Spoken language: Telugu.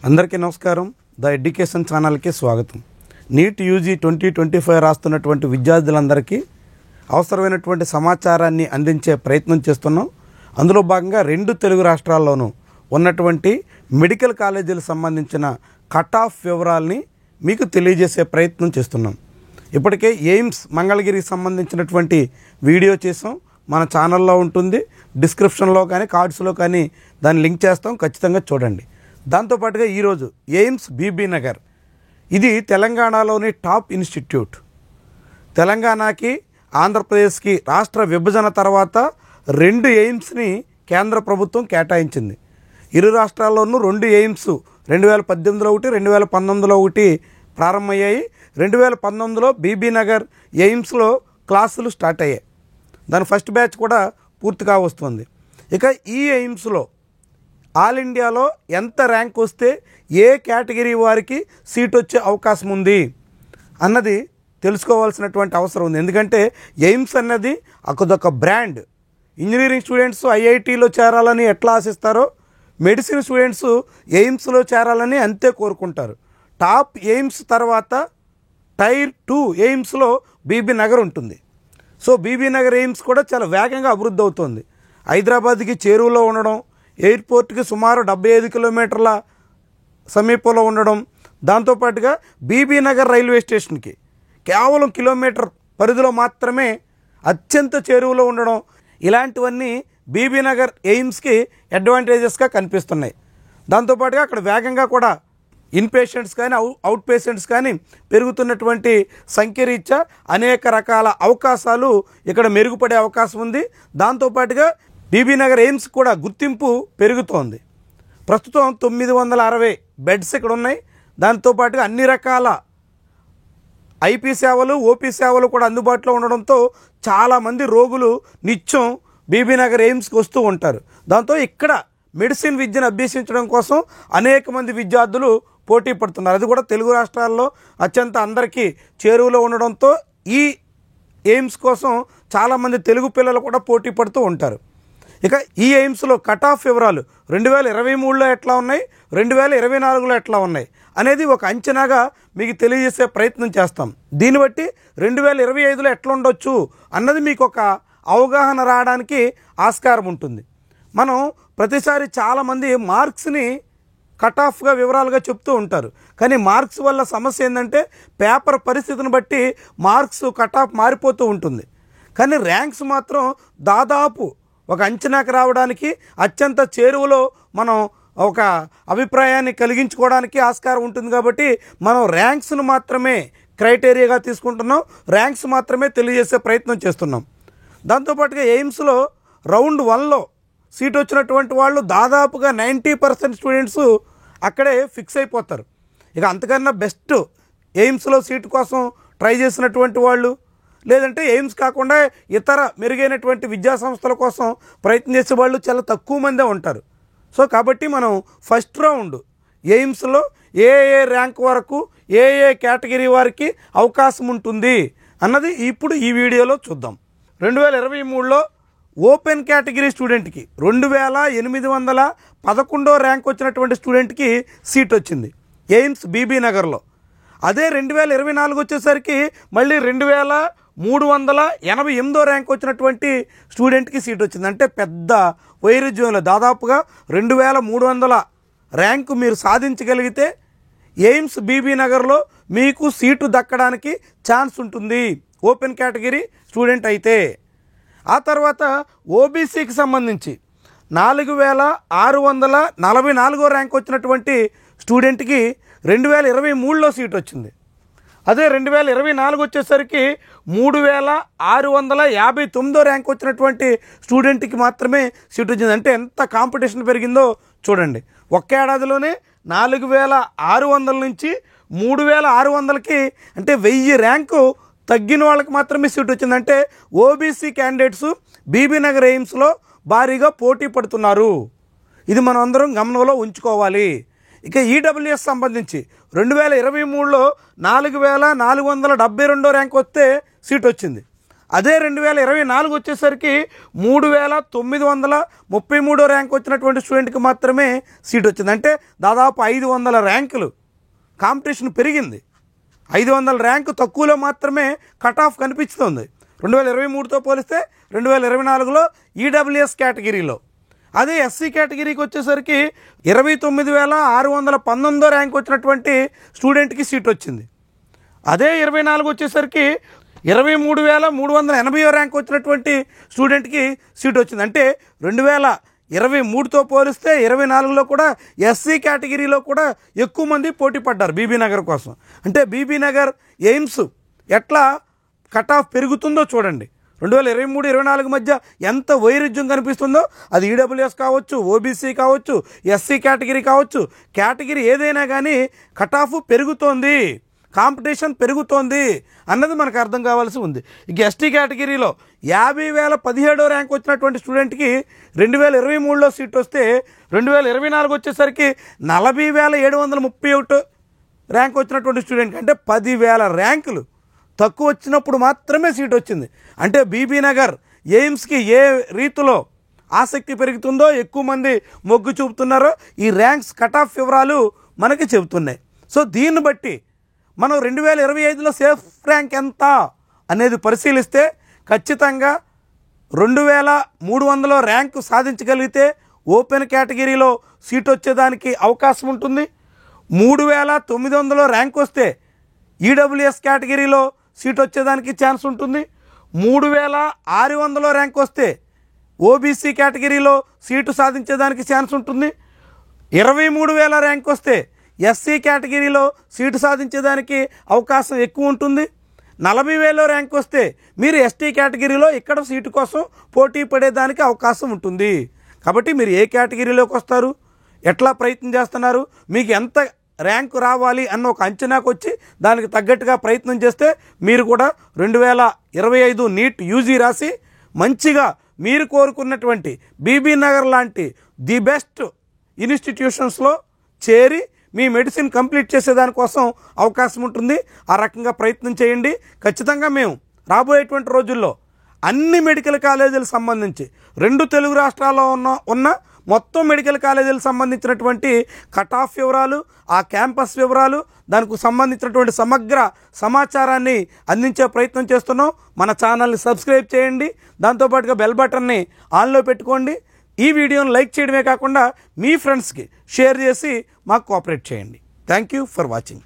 అందరికీ నమస్కారం. ద ఎడ్యుకేషన్ ఛానల్కి స్వాగతం. నీట్ యూజీ 2025 రాస్తున్నటువంటి విద్యార్థులందరికీ అవసరమైనటువంటి సమాచారాన్ని అందించే ప్రయత్నం చేస్తున్నాం. అందులో భాగంగా 2 తెలుగు రాష్ట్రాల్లోనూ ఉన్నటువంటి మెడికల్ కాలేజీలకు సంబంధించిన కట్ ఆఫ్ వివరాలని మీకు తెలియజేసే ప్రయత్నం చేస్తున్నాం. ఇప్పటికే ఎయిమ్స్ మంగళగిరికి సంబంధించినటువంటి వీడియో చేసాం. మన ఛానల్లో ఉంటుంది. డిస్క్రిప్షన్లో కానీ కార్డ్స్లో కానీ దాన్ని లింక్ చేస్తాం, ఖచ్చితంగా చూడండి. దాంతోపాటుగా ఈరోజు ఎయిమ్స్ బీబీ నగర్, ఇది తెలంగాణలోని టాప్ ఇన్స్టిట్యూట్. తెలంగాణకి ఆంధ్రప్రదేశ్కి రాష్ట్ర విభజన తర్వాత 2 ఎయిమ్స్ని కేంద్ర ప్రభుత్వం కేటాయించింది. ఇరు రాష్ట్రాల్లోనూ 2 ఎయిమ్స్ 2018లో ఒకటి, 2019లో ఒకటి ప్రారంభమయ్యాయి. 2019లో బీబీ నగర్ ఎయిమ్స్లో క్లాసులు స్టార్ట్ అయ్యాయి. దాని ఫస్ట్ బ్యాచ్ కూడా పూర్తిగా వస్తుంది. ఇక ఈ ఎయిమ్స్లో ఆల్ ఇండియాలో ఎంత ర్యాంక్ వస్తే ఏ కేటగిరీ వారికి సీట్ వచ్చే అవకాశం ఉంది అన్నది తెలుసుకోవాల్సినటువంటి అవసరం ఉంది. ఎందుకంటే ఎయిమ్స్ అన్నది అదొక బ్రాండ్. ఇంజనీరింగ్ స్టూడెంట్స్ ఐఐటీలో చేరాలని ఎట్లా ఆశిస్తారో, మెడిసిన్ స్టూడెంట్స్ ఎయిమ్స్లో చేరాలని అంతే కోరుకుంటారు. టాప్ ఎయిమ్స్ తర్వాత టైర్ 2 ఎయిమ్స్లో బీబీ నగర్ ఉంటుంది. సో బీబీ నగర్ ఎయిమ్స్ కూడా చాలా వేగంగా అభివృద్ధి అవుతుంది. హైదరాబాద్కి చేరువలో ఉండడం, ఎయిర్పోర్ట్కి సుమారు 75 కిలోమీటర్ల సమీపంలో ఉండడం, దాంతోపాటుగా బీబీ నగర్ రైల్వే స్టేషన్కి కేవలం కిలోమీటర్ పరిధిలో మాత్రమే అత్యంత చేరువలో ఉండడం, ఇలాంటివన్నీ బీబీ నగర్ ఎయిమ్స్కి అడ్వాంటేజెస్గా కనిపిస్తున్నాయి. దాంతోపాటుగా అక్కడ వేగంగా కూడా ఇన్ పేషెంట్స్ కానీ అవుట్ పేషెంట్స్ కానీ పెరుగుతున్నటువంటి సంఖ్య రీత్యా అనేక రకాల అవకాశాలు ఇక్కడ మెరుగుపడే అవకాశం ఉంది. దాంతోపాటుగా బీబీ నగర్ ఎయిమ్స్ కూడా గుర్తింపు పెరుగుతోంది. ప్రస్తుతం 960 బెడ్స్ ఇక్కడ ఉన్నాయి. దాంతోపాటుగా అన్ని రకాల ఐపీ సేవలు, ఓపీ సేవలు కూడా అందుబాటులో ఉండడంతో చాలామంది రోగులు నిత్యం బీబీ నగర్ ఎయిమ్స్కి వస్తూ ఉంటారు. దాంతో ఇక్కడ మెడిసిన్ విద్యను అభ్యసించడం కోసం అనేక మంది విద్యార్థులు పోటీ పడుతున్నారు. అది కూడా తెలుగు రాష్ట్రాల్లో అత్యంత అందరికీ చేరువలో ఉండడంతో ఈ ఎయిమ్స్ కోసం చాలామంది తెలుగు పిల్లలు కూడా పోటీ పడుతూ ఉంటారు. ఇక ఈ ఎయిమ్స్లో కట్ ఆఫ్ వివరాలు 2023లో ఎట్లా ఉన్నాయి, 2024లో ఎట్లా ఉన్నాయి అనేది ఒక అంచనాగా మీకు తెలియజేసే ప్రయత్నం చేస్తాం. దీన్ని బట్టి 2025లో ఎట్లా ఉండొచ్చు అన్నది మీకు ఒక అవగాహన రావడానికి ఆస్కారం ఉంటుంది. మనం ప్రతిసారి చాలామంది మార్క్స్ని కట్ ఆఫ్గా వివరాలుగా చెప్తూ ఉంటారు. కానీ మార్క్స్ వల్ల సమస్య ఏంటంటే పేపర్ పరిస్థితిని బట్టి మార్క్స్ కట్ ఆఫ్ మారిపోతూ ఉంటుంది. కానీ ర్యాంక్స్ మాత్రం దాదాపు ఒక అంచనాకు రావడానికి, అత్యంత చేరువలో మనం ఒక అభిప్రాయాన్ని కలిగించుకోవడానికి ఆస్కారం ఉంటుంది. కాబట్టి మనం ర్యాంక్స్ను మాత్రమే క్రైటీరియాగా తీసుకుంటున్నాం, ర్యాంక్స్ మాత్రమే తెలియజేసే ప్రయత్నం చేస్తున్నాం. దాంతోపాటుగా ఎయిమ్స్లో రౌండ్ 1లో సీట్ వచ్చినటువంటి వాళ్ళు దాదాపుగా 90% స్టూడెంట్స్ అక్కడే ఫిక్స్ అయిపోతారు. ఇక అంతకన్నా బెస్ట్ ఎయిమ్స్లో సీటు కోసం ట్రై చేసినటువంటి వాళ్ళు, లేదంటే ఎయిమ్స్ కాకుండా ఇతర మెరుగైనటువంటి విద్యా సంస్థల కోసం ప్రయత్నం చేసే వాళ్ళు చాలా తక్కువ మందే ఉంటారు. సో కాబట్టి మనం ఫస్ట్ రౌండ్ ఎయిమ్స్లో ఏ ర్యాంక్ వరకు ఏ కేటగిరీ వారికి అవకాశం ఉంటుంది అన్నది ఇప్పుడు ఈ వీడియోలో చూద్దాం. 2023లో ఓపెన్ కేటగిరీ స్టూడెంట్కి 2811వ ర్యాంక్ వచ్చినటువంటి స్టూడెంట్కి సీట్ వచ్చింది ఎయిమ్స్ బీబీ నగర్లో. అదే 2024 వచ్చేసరికి మళ్ళీ 2388వ ర్యాంక్ వచ్చినటువంటి స్టూడెంట్కి సీట్ వచ్చింది. అంటే పెద్ద వైరుధ్యంలో దాదాపుగా 2300 ర్యాంకు మీరు సాధించగలిగితే ఎయిమ్స్ బీబీ నగర్లో మీకు సీటు దక్కడానికి ఛాన్స్ ఉంటుంది ఓపెన్ కేటగిరీ స్టూడెంట్ అయితే. ఆ తర్వాత ఓబీసీకి సంబంధించి 4644వ ర్యాంక్ వచ్చినటువంటి స్టూడెంట్కి 2023లో సీట్ వచ్చింది. అదే 2024 వచ్చేసరికి 3659వ ర్యాంక్ వచ్చినటువంటి స్టూడెంట్కి మాత్రమే సీట్ వచ్చింది. అంటే ఎంత కాంపిటీషన్ పెరిగిందో చూడండి. ఒక్క ఏడాదిలోనే 4600 నుంచి 3600కి, అంటే 1000 ర్యాంకు తగ్గిన వాళ్ళకి మాత్రమే సీట్ వచ్చిందంటే ఓబీసీ క్యాండిడేట్స్ బీబీ నగర్ ఎయిమ్స్లో భారీగా పోటీ పడుతున్నారు. ఇది మనం అందరం గమనంలో ఉంచుకోవాలి. ఇక ఈడబ్ల్యూఎస్ సంబంధించి 2023లో 4472వ ర్యాంక్ వస్తే సీట్ వచ్చింది. అదే 2024 వచ్చేసరికి 3933 ర్యాంక్ వచ్చినటువంటి స్టూడెంట్కి మాత్రమే సీట్ వచ్చింది. అంటే దాదాపు 500 ర్యాంకులు కాంపిటీషన్ పెరిగింది. 500 ర్యాంకు తక్కువలో మాత్రమే కట్ ఆఫ్ కనిపిస్తుంది 2023తో పోలిస్తే 2024లో ఈడబ్ల్యూఎస్ కేటగిరీలో. అదే ఎస్సీ కేటగిరీకి వచ్చేసరికి 29,619 ర్యాంక్ వచ్చినటువంటి స్టూడెంట్కి సీట్ వచ్చింది. అదే 24 వచ్చేసరికి 23,380 ర్యాంక్ వచ్చినటువంటి స్టూడెంట్కి సీట్ వచ్చింది. అంటే 2023తో పోలిస్తే 24లో కూడా ఎస్సీ కేటగిరీలో కూడా ఎక్కువ మంది పోటీ పడ్డారు బీబీ నగర్ కోసం. అంటే బీబీ నగర్ ఎయిమ్స్ ఎట్లా కట్ ఆఫ్ పెరుగుతుందో చూడండి. 2023-24 మధ్య ఎంత వైరుధ్యం కనిపిస్తుందో, అది ఈడబ్ల్యూఎస్ కావచ్చు, ఓబీసీ కావచ్చు, ఎస్సీ కేటగిరీ కావచ్చు, కేటగిరీ ఏదైనా కానీ కట్ ఆఫ్ పెరుగుతోంది, కాంపిటీషన్ పెరుగుతోంది అన్నది మనకు అర్థం కావాల్సి ఉంది. ఇక ఎస్టీ కేటగిరీలో 50,017 ర్యాంక్ వచ్చినటువంటి స్టూడెంట్కి 2023లో సీట్ వస్తే 2024 వచ్చేసరికి 40,731 ర్యాంక్ వచ్చినటువంటి స్టూడెంట్కి అంటే 10,000 ర్యాంకులు తక్కువ వచ్చినప్పుడు మాత్రమే సీట్ వచ్చింది. అంటే బీబీ నగర్ ఎయిమ్స్కి ఏ రీతిలో ఆసక్తి పెరుగుతుందో, ఎక్కువ మంది మొగ్గు చూపుతున్నారో ఈ ర్యాంక్స్ కట్ ఆఫ్ వివరాలు మనకి చెబుతున్నాయి. సో దీన్ని బట్టి మనం 2025లో సేఫ్ ర్యాంక్ ఎంత అనేది పరిశీలిస్తే ఖచ్చితంగా 2,300 ర్యాంకు సాధించగలిగితే ఓపెన్ కేటగిరీలో సీట్ వచ్చేదానికి అవకాశం ఉంటుంది. 3,900 ర్యాంక్ వస్తే ఈడబ్ల్యూఎస్ కేటగిరీలో సీట్ వచ్చేదానికి ఛాన్స్ ఉంటుంది. 3,600 ర్యాంక్ వస్తే ఓబీసీ కేటగిరీలో సీటు సాధించేదానికి ఛాన్స్ ఉంటుంది. 23,000 ర్యాంక్ వస్తే ఎస్సీ కేటగిరీలో సీటు సాధించేదానికి అవకాశం ఎక్కువ ఉంటుంది. 40,000 ర్యాంక్ వస్తే మీరు ఎస్టీ కేటగిరీలో ఇక్కడ సీటు కోసం పోటీ పడేదానికి అవకాశం ఉంటుంది. కాబట్టి మీరు ఏ కేటగిరీలోకి వస్తారు, ఎట్లా ప్రయత్నం చేస్తున్నారు, మీకు ఎంత ర్యాంకు రావాలి అన్న ఒక అంచనాకు వచ్చి దానికి తగ్గట్టుగా ప్రయత్నం చేస్తే మీరు కూడా 2025 నీట్ యూజీ రాసి మంచిగా మీరు కోరుకున్నటువంటి బీబీ నగర్ లాంటి ది బెస్ట్ ఇన్స్టిట్యూషన్స్లో చేరి మీ మెడిసిన్ కంప్లీట్ చేసేదానికోసం అవకాశం ఉంటుంది. ఆ రకంగా ప్రయత్నం చేయండి. ఖచ్చితంగా మేము రాబోయేటువంటి రోజుల్లో అన్ని మెడికల్ కాలేజీలకు సంబంధించి 2 తెలుగు రాష్ట్రాల్లో ఉన్న మొత్తం మెడికల్ కాలేజీలకు సంబంధించినటువంటి కట్ ఆఫ్ వివరాలు, ఆ క్యాంపస్ వివరాలు, దానికి సంబంధించినటువంటి సమగ్ర సమాచారాన్ని అందించే ప్రయత్నం చేస్తున్నాం. మన ఛానల్ని సబ్స్క్రైబ్ చేయండి, దాంతోపాటుగా బెల్ బటన్ని ఆన్లో పెట్టుకోండి. ఈ వీడియోని లైక్ చేయడమే కాకుండా మీ ఫ్రెండ్స్కి షేర్ చేసి మాకు కోఆపరేట్ చేయండి. Thank you for watching.